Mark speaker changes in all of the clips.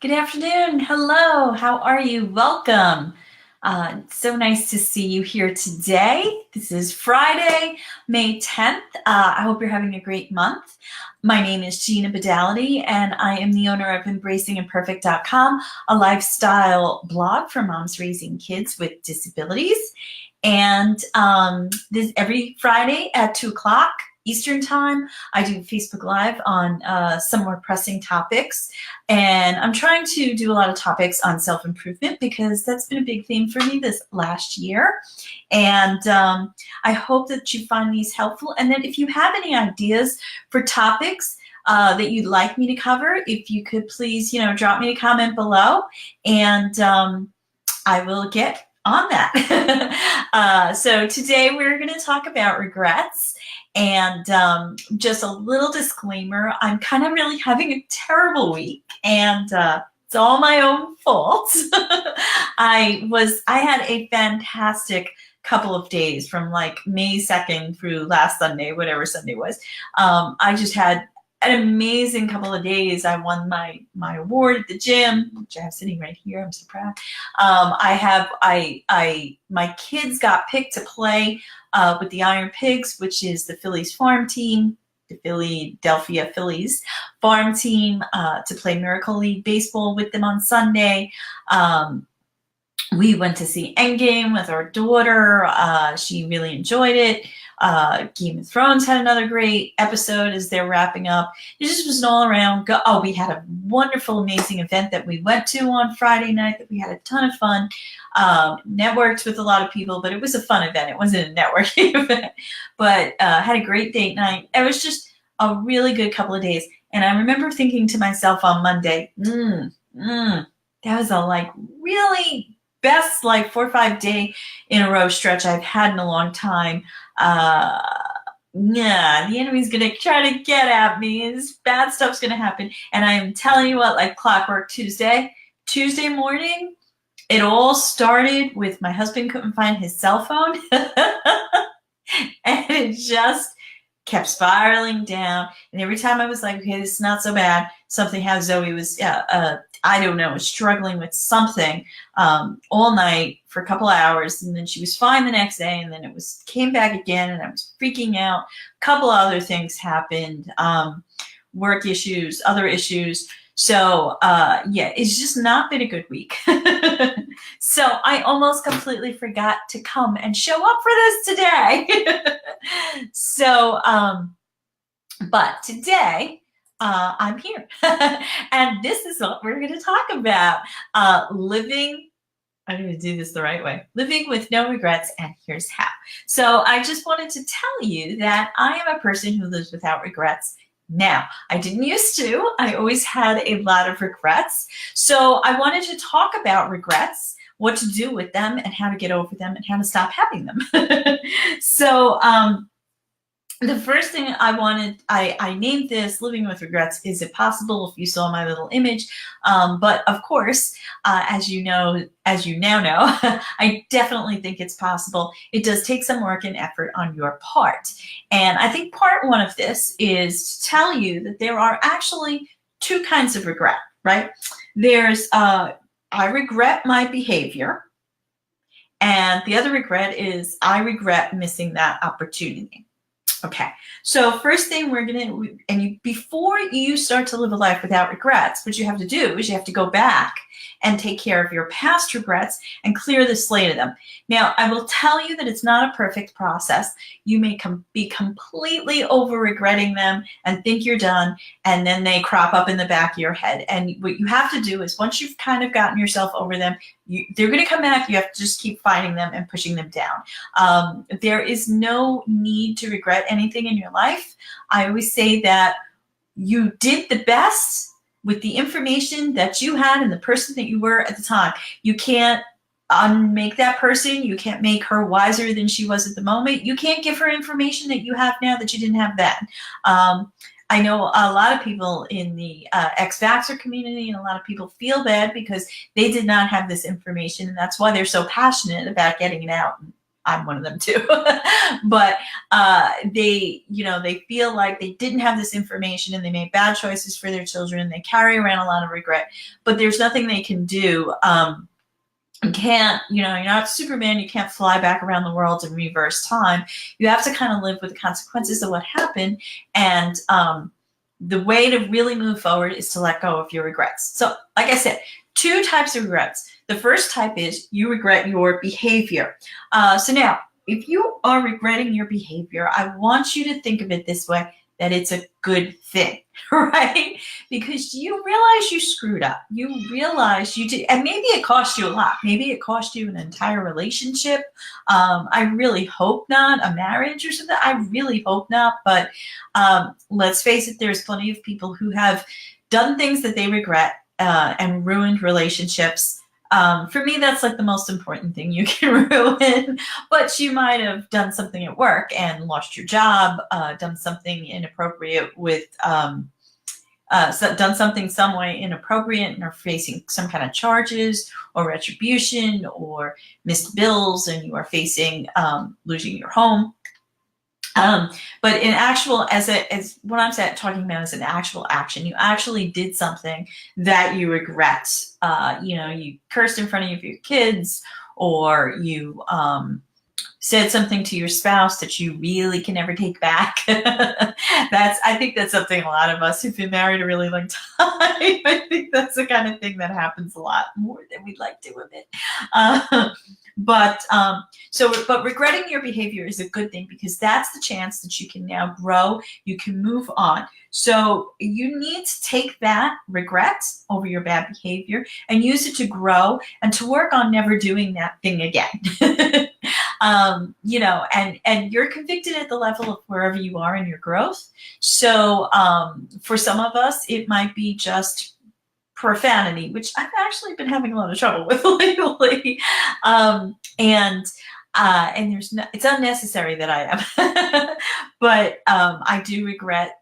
Speaker 1: Good afternoon. Hello. How are you? Welcome. It's so nice to see you here today. This is Friday, May 10th. I hope you're having a great month. My name is Gina Badality, and I am the owner of EmbracingImperfect.com, a lifestyle blog for moms raising kids with disabilities. And this every Friday at 2 o'clock Eastern Time, I do Facebook Live on some more pressing topics. And I'm trying to do a lot of topics on self-improvement because that's been a big theme for me this last year. And I hope that you find these helpful. And then if you have any ideas for topics that you'd like me to cover, if you could please, drop me a comment below, and I will get on that. So today we're going to talk about regrets. And just a little disclaimer, I'm kind of really having a terrible week, and it's all my own fault. I had a fantastic couple of days from like May 2nd through last Sunday, whatever Sunday was. I just had an amazing couple of days. I won my award at the gym, which I have sitting right here. I'm so proud. My kids got picked to play with the Iron Pigs, which is the Phillies farm team, the Philadelphia Phillies farm team, to play Miracle League Baseball with them on Sunday. We went to see Endgame with our daughter. She really enjoyed it. Game of Thrones had another great episode as they're wrapping up. It just was an all-around go. Oh, we had a wonderful, amazing event that we went to on Friday night that we had a ton of fun. Networked with a lot of people, but it was a fun event. It wasn't a networking event, but had a great date night. It was just a really good couple of days. And I remember thinking to myself on Monday, that was a really best 4 or 5 day in a row stretch I've had in a long time. The enemy's gonna try to get at me. This bad stuff's gonna happen. And I am telling you what, like clockwork, Tuesday morning, it all started with my husband couldn't find his cell phone. And it just kept spiraling down. And every time I was like, okay, this is not so bad, something happened. Zoe was, I don't know, was struggling with something all night for a couple of hours. And then she was fine the next day. And then came back again, and I was freaking out. A couple other things happened, work issues, other issues. So it's just not been a good week. So I almost completely forgot to come and show up for this today. So, but today I'm here. And this is what we're going to talk about. Living, I'm going to do this the right way. Living with no regrets, and here's how. So I just wanted to tell you that I am a person who lives without regrets. Now, I didn't used to. I always had a lot of regrets. So I wanted to talk about regrets, what to do with them, and how to get over them, and how to stop having them. So the first thing I named this Living with Regrets. Is it possible? If you saw my little image. But of course, as you now know, I definitely think it's possible. It does take some work and effort on your part. And I think part one of this is to tell you that there are actually two kinds of regret, right? There's, I regret my behavior. And the other regret is I regret missing that opportunity. Okay, so first thing before you start to live a life without regrets, what you have to do is you have to go back and take care of your past regrets and clear the slate of them. Now, I will tell you that it's not a perfect process. You may be completely over regretting them and think you're done, and then they crop up in the back of your head. And what you have to do is, once you've kind of gotten yourself over them, they're going to come back. You have to just keep fighting them and pushing them down. There is no need to regret anything in your life. I always say that you did the best with the information that you had and the person that you were at the time. You can't unmake that person. You can't make her wiser than she was at the moment. You can't give her information that you have now that you didn't have then. I know a lot of people in the ex-vaxxer community, and a lot of people feel bad because they did not have this information, and that's why they're so passionate about getting it out. I'm one of them too. But they, they feel like they didn't have this information and they made bad choices for their children. They carry around a lot of regret, but there's nothing they can do. You can't, you're not Superman. You can't fly back around the world and reverse time. You have to kind of live with the consequences of what happened. And the way to really move forward is to let go of your regrets. So like I said, 2 types of regrets. The first type is you regret your behavior. So now, if you are regretting your behavior, I want you to think of it this way, that it's a good thing, right? Because you realize you screwed up. You realize you did, and maybe it cost you a lot. Maybe it cost you an entire relationship. I really hope not, a marriage or something. I really hope not. But let's face it, there's plenty of people who have done things that they regret and ruined relationships. For me, that's like the most important thing you can ruin. But you might have done something at work and lost your job, done something inappropriate with, done something some way inappropriate and are facing some kind of charges or retribution, or missed bills and you are facing losing your home. But in actual, as what I'm talking about is an actual action. You actually did something that you regret. You cursed in front of your kids, or you said something to your spouse that you really can never take back. I think that's something a lot of us who've been married a really long time, I think that's the kind of thing that happens a lot more than we'd like to admit. But regretting your behavior is a good thing, because that's the chance that you can now grow, you can move on. So you need to take that regret over your bad behavior and use it to grow and to work on never doing that thing again. And you're convicted at the level of wherever you are in your growth. So for some of us, it might be just profanity, which I've actually been having a lot of trouble with lately. And it's unnecessary that I am, but I do regret.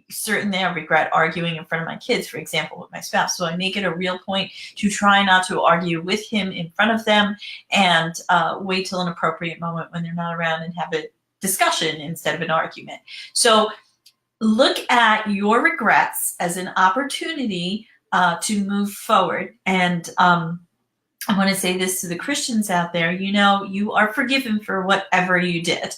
Speaker 1: Certainly, I regret arguing in front of my kids, for example, with my spouse. So I make it a real point to try not to argue with him in front of them, and wait till an appropriate moment when they're not around and have a discussion instead of an argument. So look at your regrets as an opportunity to move forward. And I want to say this to the Christians out there, you are forgiven for whatever you did.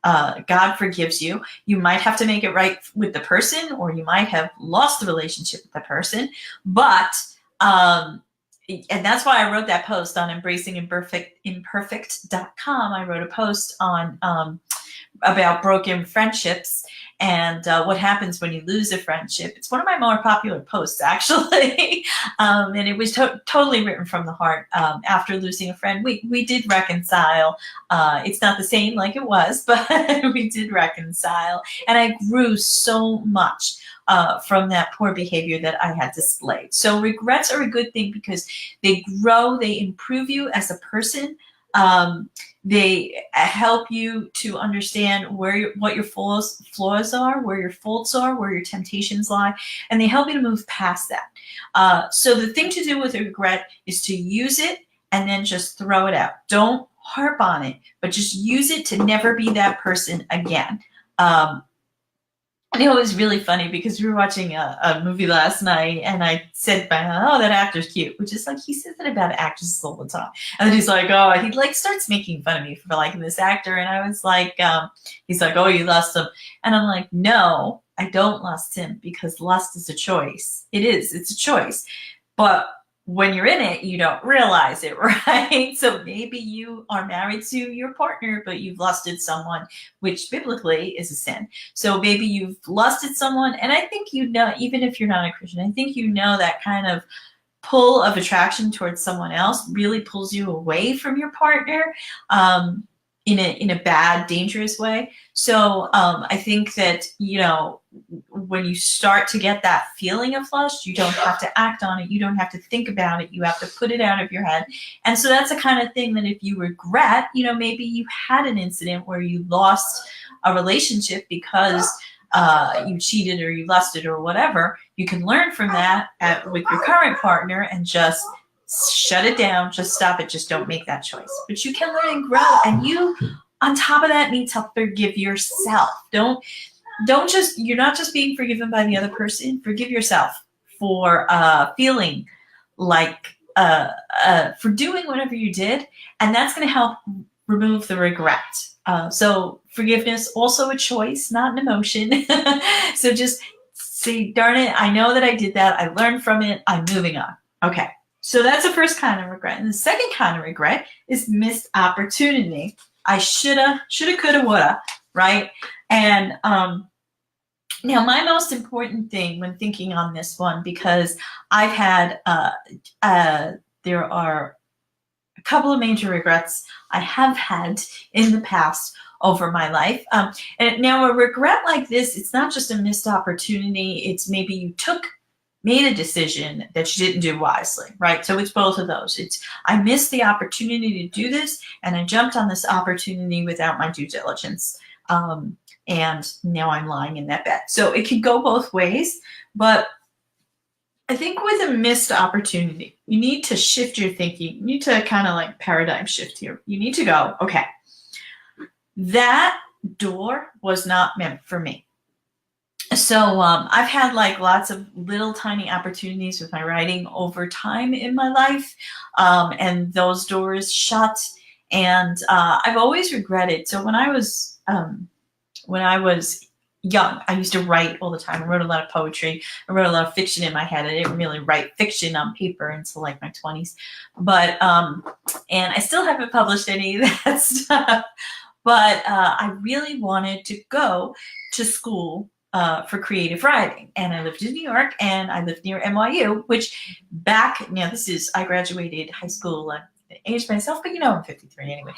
Speaker 1: God forgives you. You might have to make it right with the person, or you might have lost the relationship with the person. But, and that's why I wrote that post on embracingimperfect.com. I wrote a post on about broken friendships and what happens when you lose a friendship. It's one of my more popular posts, actually. And it was totally written from the heart. After losing a friend, we did reconcile. It's not the same like it was, but we did reconcile. And I grew so much from that poor behavior that I had displayed. So regrets are a good thing, because they grow, they improve you as a person. They help you to understand what your flaws are, where your faults are, where your temptations lie, and they help you to move past that. So the thing to do with regret is to use it and then just throw it out. Don't harp on it, but just use it to never be that person again. It was really funny, because we were watching a movie last night, and I said, "Oh, that actor's cute," which is like, he says that about actresses all the time. And then he's like, he starts making fun of me for liking this actor, and I was like, he's like, "Oh, you lost him," and I'm like, "No, I don't lust him, because lust is a choice. It's a choice, but when you're in it, you don't realize it, right?" So maybe you are married to your partner, but you've lusted someone, which biblically is a sin. So maybe you've lusted someone, and I think even if you're not a Christian, I think that kind of pull of attraction towards someone else really pulls you away from your partner in a bad, dangerous way. So I think that, when you start to get that feeling of lust, you don't have to act on it. You don't have to think about it. You have to put it out of your head. And so that's the kind of thing that if you regret, maybe you had an incident where you lost a relationship because you cheated or you lusted or whatever, you can learn from that with your current partner and just shut it down, just stop it, just don't make that choice. But you can learn and grow, and you, on top of that, need to forgive yourself. You're not just being forgiven by the other person, forgive yourself for feeling like, for doing whatever you did, and that's going to help remove the regret. So forgiveness, also a choice, not an emotion. So just say, darn it, I know that I did that. I learned from it. I'm moving on. Okay. So that's the first kind of regret. And the second kind of regret is missed opportunity. I shoulda, coulda, woulda, right? And now my most important thing when thinking on this one, because I've had, there are a couple of major regrets I have had in the past over my life. And now a regret like this, it's not just a missed opportunity. It's maybe you made a decision that you didn't do wisely, right? So it's both of those. It's, I missed the opportunity to do this, and I jumped on this opportunity without my due diligence. And now I'm lying in that bed. So it can go both ways, but I think with a missed opportunity, you need to shift your thinking. You need to kind of like paradigm shift here. You need to go, okay, that door was not meant for me. So I've had like lots of little tiny opportunities with my writing over time in my life, and those doors shut. And I've always regretted. So when I was young, I used to write all the time. I wrote a lot of poetry. I wrote a lot of fiction in my head. I didn't really write fiction on paper until like my 20s. But, and I still haven't published any of that stuff. But I really wanted to go to school for creative writing. And I lived in New York, and I lived near NYU, which I graduated high school, aged myself, but I'm 53 anyway.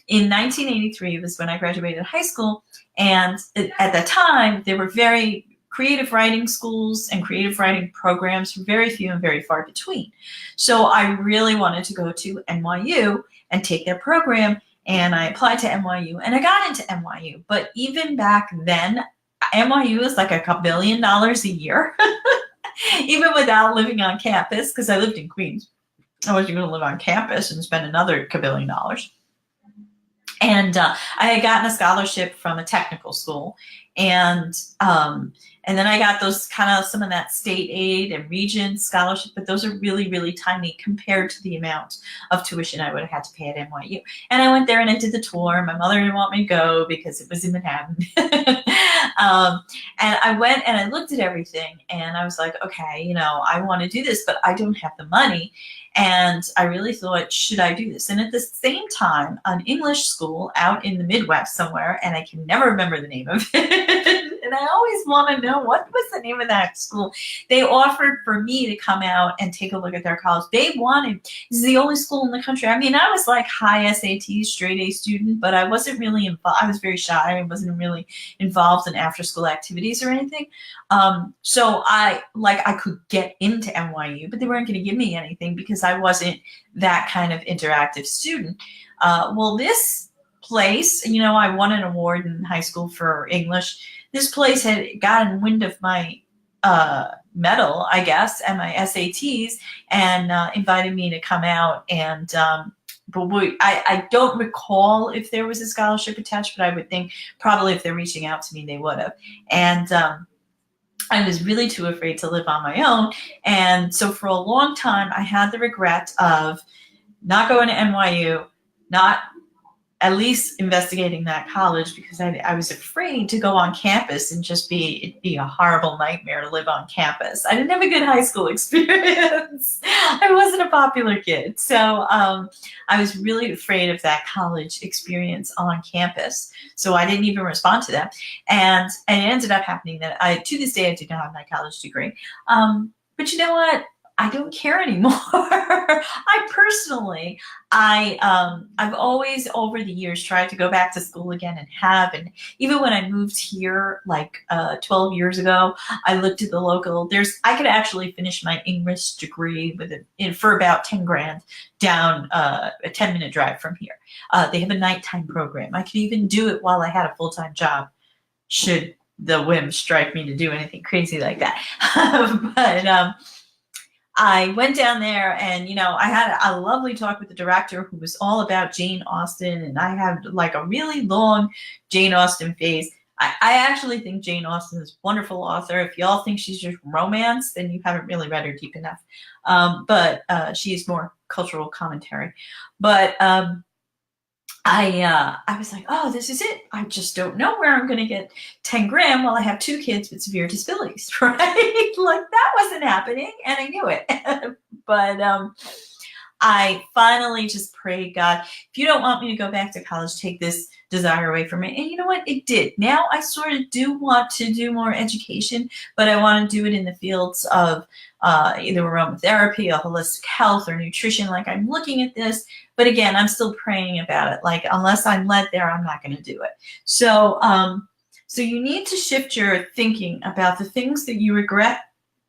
Speaker 1: In 1983 was when I graduated high school, and at that time there were very creative writing schools and creative writing programs, very few and very far between. So I really wanted to go to NYU and take their program, and I applied to NYU, and I got into NYU. But even back then, NYU was like $2 billion a year, even without living on campus, because I lived in Queens. I wasn't going to live on campus and spend another $2 billion. And I had gotten a scholarship from a technical school, and then I got those kind of some of that state aid and region scholarship, but those are really, really tiny compared to the amount of tuition I would have had to pay at NYU. And I went there and I did the tour. My mother didn't want me to go because it was in Manhattan. And I went and I looked at everything, and I was like, okay, I want to do this, but I don't have the money. And I really thought, should I do this? And at the same time, an English school out in the Midwest somewhere, and I can never remember the name of it, and I always want to know what was the name of that school. They offered for me to come out and take a look at their college. This is the only school in the country. I mean, I was like high SAT, straight A student, but I wasn't really involved. I was very shy. I wasn't really involved in after school activities or anything. So I could get into NYU, but they weren't going to give me anything because I wasn't that kind of interactive student. Well, this place, I won an award in high school for English. This place had gotten wind of my medal, I guess, and my SATs, and invited me to come out. And but I don't recall if there was a scholarship attached, but I would think probably if they're reaching out to me, they would have. And I was really too afraid to live on my own. And so for a long time, I had the regret of not going to NYU, not at least investigating that college, because I was afraid to go on campus and it'd be a horrible nightmare to live on campus. I didn't have a good high school experience. I wasn't a popular kid. So I was really afraid of that college experience on campus. So I didn't even respond to them. And it ended up happening that to this day, I did not have my college degree. But you know what? I don't care anymore. I've always over the years tried to go back to school again and even when I moved here like 12 years ago, I looked at the local, I could actually finish my English degree for about 10 grand down a 10-minute drive from here. They have a nighttime program. I could even do it while I had a full-time job, should the whim strike me to do anything crazy like that. But I went down there and, I had a lovely talk with the director who was all about Jane Austen. And I had like a really long Jane Austen phase. I actually think Jane Austen is a wonderful author. If y'all think she's just romance, then you haven't really read her deep enough. But she's more cultural commentary. But I was like, oh, this is it. I just don't know where I'm going to get 10 grand while I have 2 kids with severe disabilities, right? Like that wasn't happening, and I knew it. But I finally just prayed, God, if you don't want me to go back to college, take this desire away from me. And you know what? It did. Now I sort of do want to do more education, but I want to do it in the fields of either aromatherapy, or holistic health, or nutrition. Like I'm looking at this, but again, I'm still praying about it. Like unless I'm led there, I'm not going to do it. So, so you need to shift your thinking about the things that you regret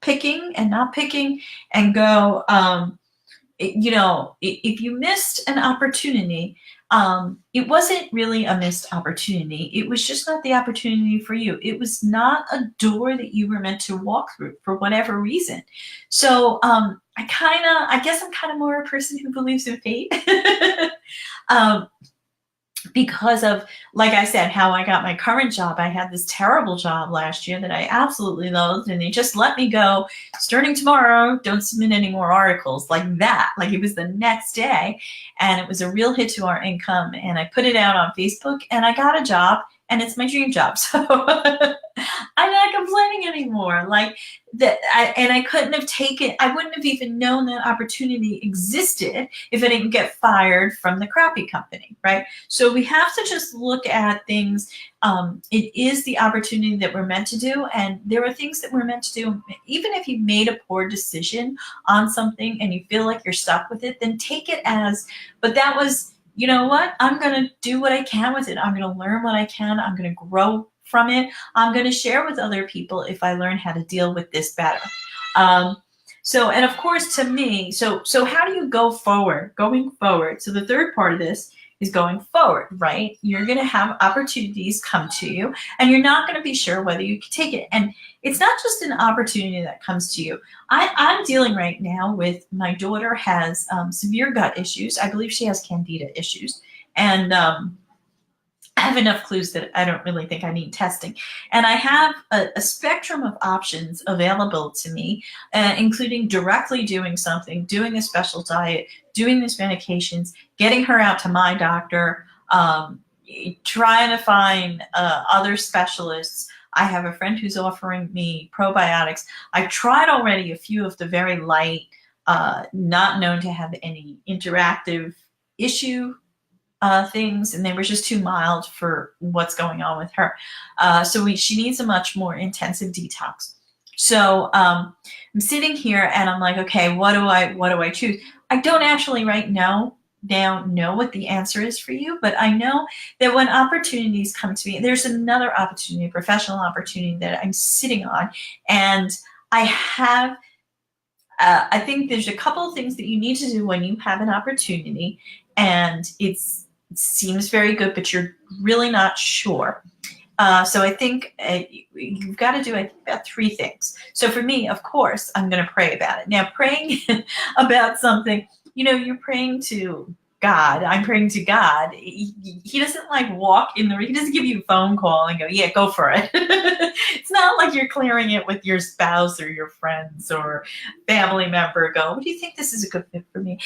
Speaker 1: picking and not picking, and go, if you missed an opportunity, it wasn't really a missed opportunity. It was just not the opportunity for you. It was not a door that you were meant to walk through for whatever reason. So I guess I'm kind of more a person who believes in fate. Because of, like I said, how I got my current job. I had this terrible job last year that I absolutely loathed, and they just let me go. Starting tomorrow, don't submit any more articles, like that. Like it was the next day, and it was a real hit to our income. And I put it out on Facebook, and I got a job, and it's my dream job. So I'm not complaining anymore. Like that, I couldn't have taken. I wouldn't have even known that opportunity existed if I didn't get fired from the crappy company, right? So we have to just look at things. It is the opportunity that we're meant to do, and there are things that we're meant to do. Even if you made a poor decision on something and you feel like you're stuck with it, then take it as, but that was, you know what? I'm going to do what I can with it. I'm going to learn what I can. I'm going to grow from it. I'm going to share with other people if I learn how to deal with this better. And of course, to me, so how do you go forward? Going forward. So the third part of this is going forward, right? You're going to have opportunities come to you, and you're not going to be sure whether you can take it. And it's not just an opportunity that comes to you. I'm dealing right now with, my daughter has severe gut issues. I believe she has candida issues. And I have enough clues that I don't really think I need testing. And I have a spectrum of options available to me, including directly doing something, doing a special diet, doing these medications, getting her out to my doctor, trying to find other specialists. I have a friend who's offering me probiotics. I've tried already a few of the very light, not known to have any interactive issue things, and they were just too mild for what's going on with her. She needs a much more intensive detox. So I'm sitting here and I'm like, okay, what do I choose? I don't actually right now know what the answer is for you, but I know that when opportunities come to me, there's another opportunity, a professional opportunity that I'm sitting on, and I have. I think there's a couple of things that you need to do when you have an opportunity, and it seems very good, but you're really not sure. So I think you've got to do, I think, about 3 things. So for me, of course, I'm going to pray about it. Now, praying about something, you're praying to God. I'm praying to God. He doesn't walk in he doesn't give you a phone call and go, yeah, go for it. It's not like you're clearing it with your spouse or your friends or family member. Go, what do you think this is a good fit for me?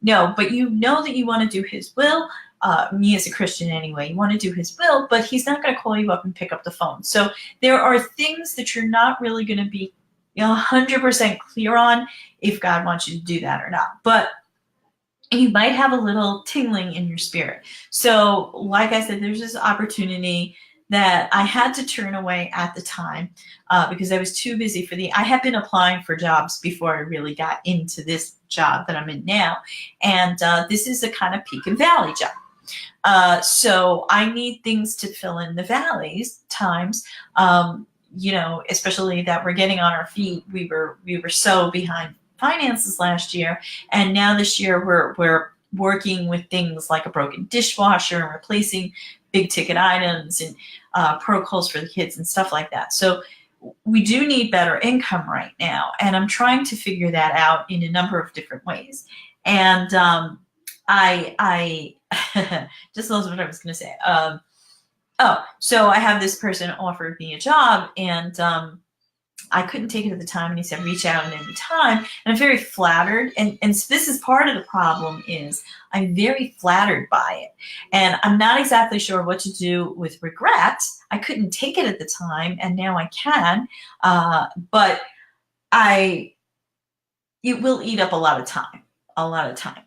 Speaker 1: No, but you know that you want to do his will. Me as a Christian anyway, you want to do his will, but he's not going to call you up and pick up the phone. So there are things that you're not really going to be 100% clear on if God wants you to do that or not. But you might have a little tingling in your spirit. So like I said, there's this opportunity that I had to turn away at the time because I was too busy I had been applying for jobs before I really got into this job that I'm in now. And this is a kind of peak and valley job. So I need things to fill in the valleys times, especially that we're getting on our feet. We were so behind finances last year, and now this year we're working with things like a broken dishwasher and replacing big ticket items and protocols for the kids and stuff like that. So we do need better income right now, and I'm trying to figure that out in a number of different ways. And I just lost what I was going to say. So I have this person offered me a job, and I couldn't take it at the time, and he said, reach out at any time. And I'm very flattered. And so this is part of the problem is I'm very flattered by it. And I'm not exactly sure what to do with regret. I couldn't take it at the time, and now I can. But it will eat up a lot of time.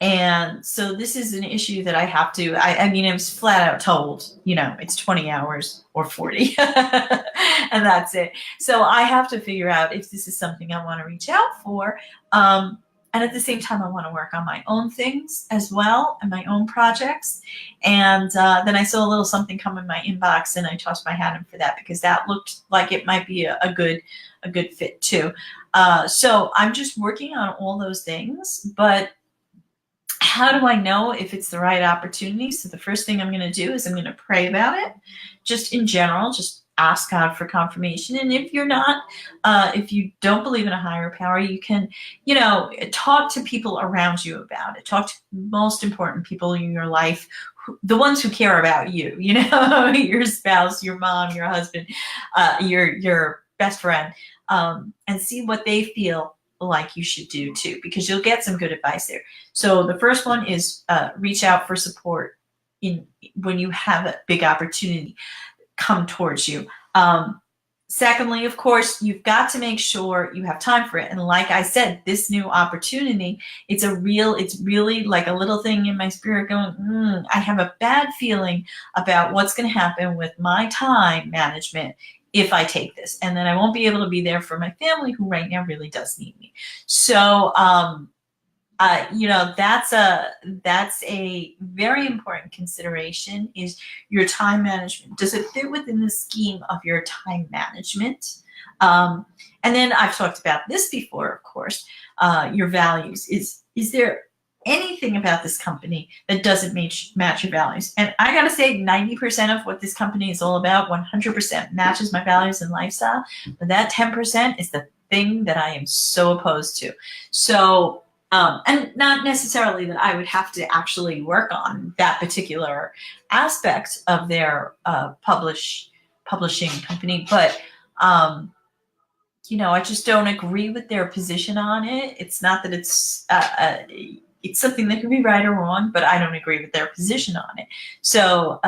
Speaker 1: And so this is an issue that I have to, I mean, I was flat out told, it's 20 hours or 40 and that's it. So I have to figure out if this is something I want to reach out for. And at the same time, I want to work on my own things as well and my own projects. And then I saw a little something come in my inbox, and I tossed my hat in for that because that looked like it might be a good fit too. So I'm just working on all those things, but how do I know if it's the right opportunity? So the first thing I'm going to do is I'm going to pray about it, just in general, just ask God for confirmation. And if you're not, if you don't believe in a higher power, you can, talk to people around you about it. Talk to the most important people in your life, the ones who care about you, your spouse, your mom, your husband, your best friend, and see what they feel like you should do too, because you'll get some good advice there. So the first one is reach out for support when you have a big opportunity come towards you. Secondly, of course, you've got to make sure you have time for it. And like I said, this new opportunity, it's really like a little thing in my spirit going, I have a bad feeling about what's going to happen with my time management if I take this, and then I won't be able to be there for my family who right now really does need me. So, that's a very important consideration is your time management. Does it fit within the scheme of your time management? And then I've talked about this before, of course, your values. Is there anything about this company that doesn't match your values? And I gotta say 90% of what this company is all about 100% matches my values and lifestyle, but that 10% is the thing that I am so opposed to. So and not necessarily that I would have to actually work on that particular aspect of their publishing company, but I just don't agree with their position on it. It's not that it's something that could be right or wrong, but I don't agree with their position on it. So,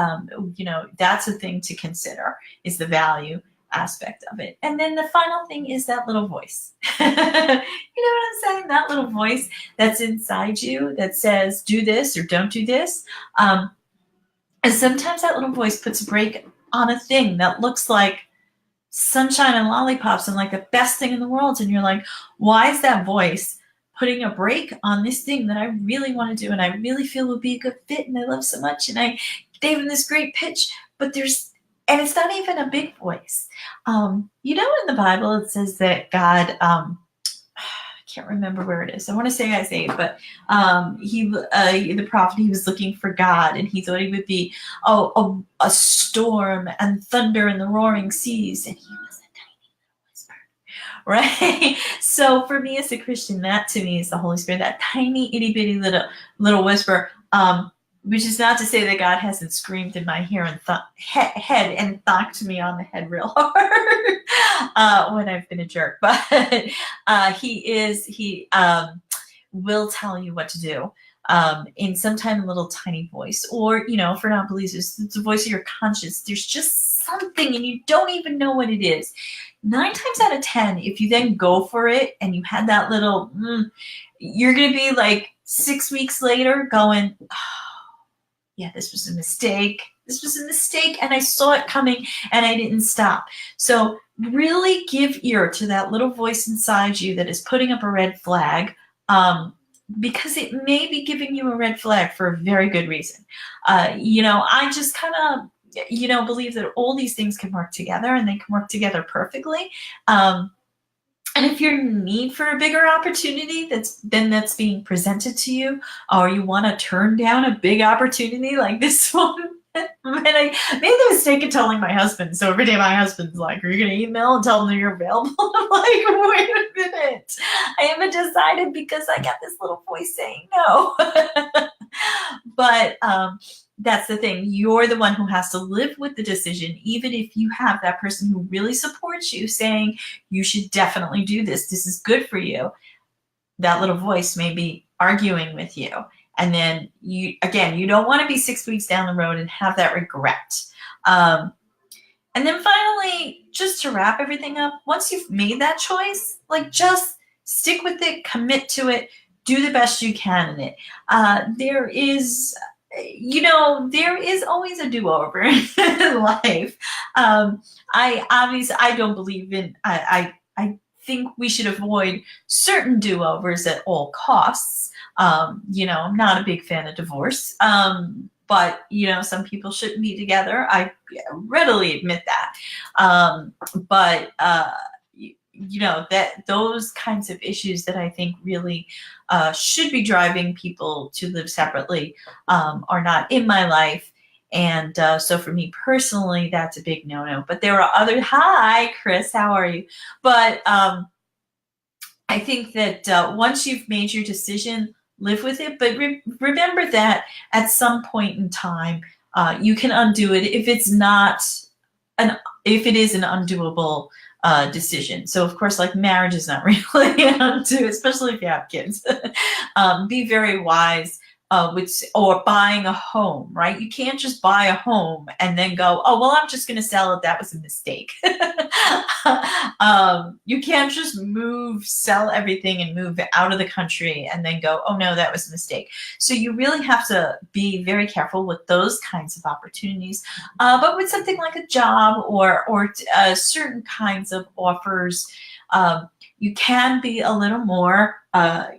Speaker 1: that's a thing to consider, is the value aspect of it. And then the final thing is that little voice. You know what I'm saying? That little voice that's inside you that says, do this or don't do this. And sometimes that little voice puts a brake on a thing that looks like sunshine and lollipops and like the best thing in the world. And you're like, why is that voice putting a brake on this thing that I really want to do and I really feel would be a good fit and I love so much and I gave him this great pitch, but and it's not even a big voice. In the Bible it says that God, I can't remember where it is. I want to say Isaiah, but the prophet, he was looking for God, and he thought he would be a storm and thunder and the roaring seas, and he was a tiny little whisper, right? So for me as a Christian, that to me is the Holy Spirit, that tiny itty bitty little whisper. Which is not to say that God hasn't screamed in my ear and head and thonked me on the head real hard when I've been a jerk. But he will tell you what to do in some kind of little tiny voice. Or, for non-believers, it's the voice of your conscience. There's just something and you don't even know what it is. 9 times out of 10, if you then go for it and you had that little, you're going to be like 6 weeks later going, yeah, this was a mistake. This was a mistake, and I saw it coming, and I didn't stop. So really give ear to that little voice inside you that is putting up a red flag, because it may be giving you a red flag for a very good reason. I just kind of, believe that all these things can work together, and they can work together perfectly. And if your need for a bigger opportunity that's being presented to you, or you want to turn down a big opportunity like this one, And I made the mistake of telling my husband. So every day my husband's like, are you going to email and tell them that you're available? I'm like, wait a minute. I haven't decided because I got this little voice saying no. But that's the thing. You're the one who has to live with the decision, even if you have that person who really supports you saying, you should definitely do this. This is good for you. That little voice may be arguing with you. And then you don't want to be 6 weeks down the road and have that regret. And then finally, just to wrap everything up, once you've made that choice, like just stick with it, commit to it, do the best you can in it. There is always a do-over in life. I don't believe in, I think we should avoid certain do-overs at all costs. I'm not a big fan of divorce. But, some people shouldn't be together. I readily admit that. That those kinds of issues that I think really should be driving people to live separately are not in my life. And so for me personally, that's a big no-no. But there are other, hi, Chris, how are you? But I think that once you've made your decision, live with it. But remember that at some point in time, you can undo it if it is an undoable decision. So of course, like marriage is not really undo, especially if you have kids. Be very wise. Or buying a home, right? You can't just buy a home and then go, oh, well, I'm just going to sell it. That was a mistake. You can't just sell everything and move out of the country and then go, oh, no, that was a mistake. So you really have to be very careful with those kinds of opportunities. But with something like a job or certain kinds of offers, you can be a little more, I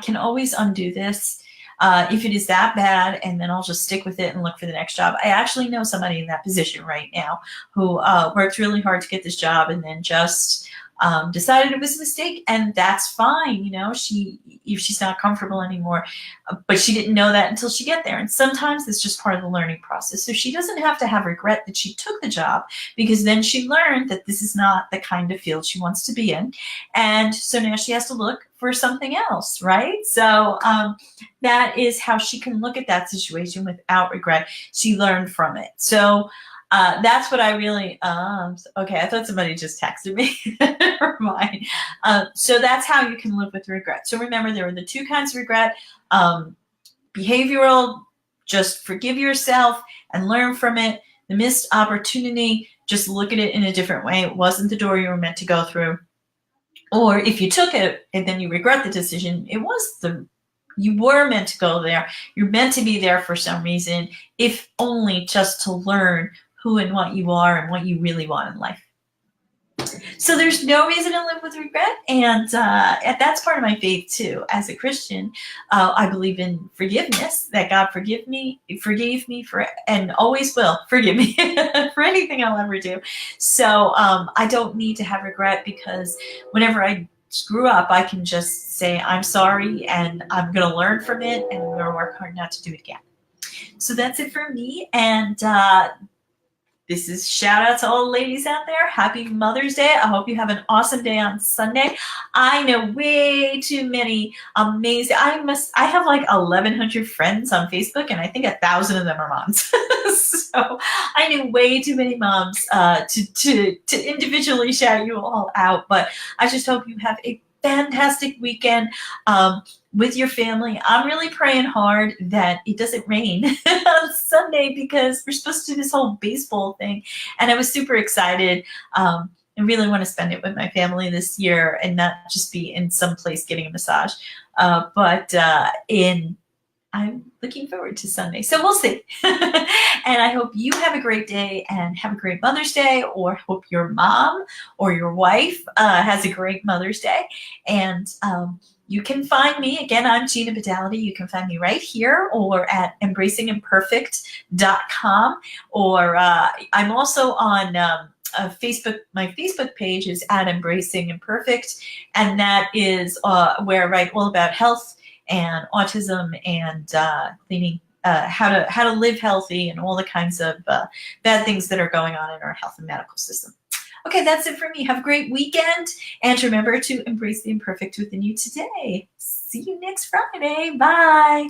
Speaker 1: can always undo this. If it is that bad, and then I'll just stick with it and look for the next job. I actually know somebody in that position right now who worked really hard to get this job and then just decided it was a mistake, and that's fine. If she's not comfortable anymore, but she didn't know that until she get there. And sometimes it's just part of the learning process. So she doesn't have to have regret that she took the job, because then she learned that this is not the kind of field she wants to be in. And so now she has to look for something else, right? So that is how she can look at that situation without regret. She learned from it. So that's what I really, okay, I thought somebody just texted me. Never mind. So that's how you can live with regret. So remember, there are the two kinds of regret. Behavioral, just forgive yourself and learn from it. The missed opportunity, just look at it in a different way. It wasn't the door you were meant to go through. Or if you took it and then you regret the decision, you were meant to go there. You're meant to be there for some reason, if only just to learn who and what you are and what you really want in life. So there's no reason to live with regret. And that's part of my faith too. As a Christian, I believe in forgiveness, that God forgave me for, and always will forgive me for anything I'll ever do. So I don't need to have regret, because whenever I screw up, I can just say, I'm sorry, and I'm going to learn from it, and I'm going to work hard not to do it again. So that's it for me. And this is shout out to all the ladies out there. Happy Mother's Day. I hope you have an awesome day on Sunday. I know way too many amazing, I have like 1,100 friends on Facebook, and I think 1,000 of them are moms. So I knew way too many moms to individually shout you all out. But I just hope you have a fantastic weekend with your family. I'm really praying hard that it doesn't rain on Sunday, because we're supposed to do this whole baseball thing, and I was super excited. I really want to spend it with my family this year and not just be in some place getting a massage. I'm looking forward to Sunday. So we'll see. And I hope you have a great day and have a great Mother's Day, or hope your mom or your wife has a great Mother's Day. And you can find me, again, I'm Gina Badality. You can find me right here or at embracingimperfect.com. Or I'm also on Facebook. My Facebook page is at Embracing Imperfect. And that is where I write all about health and autism and cleaning how to live healthy and all the kinds of bad things that are going on in our health and medical system. Okay, that's it for me. Have a great weekend, and remember to embrace the imperfect within you today. See you next Friday. Bye.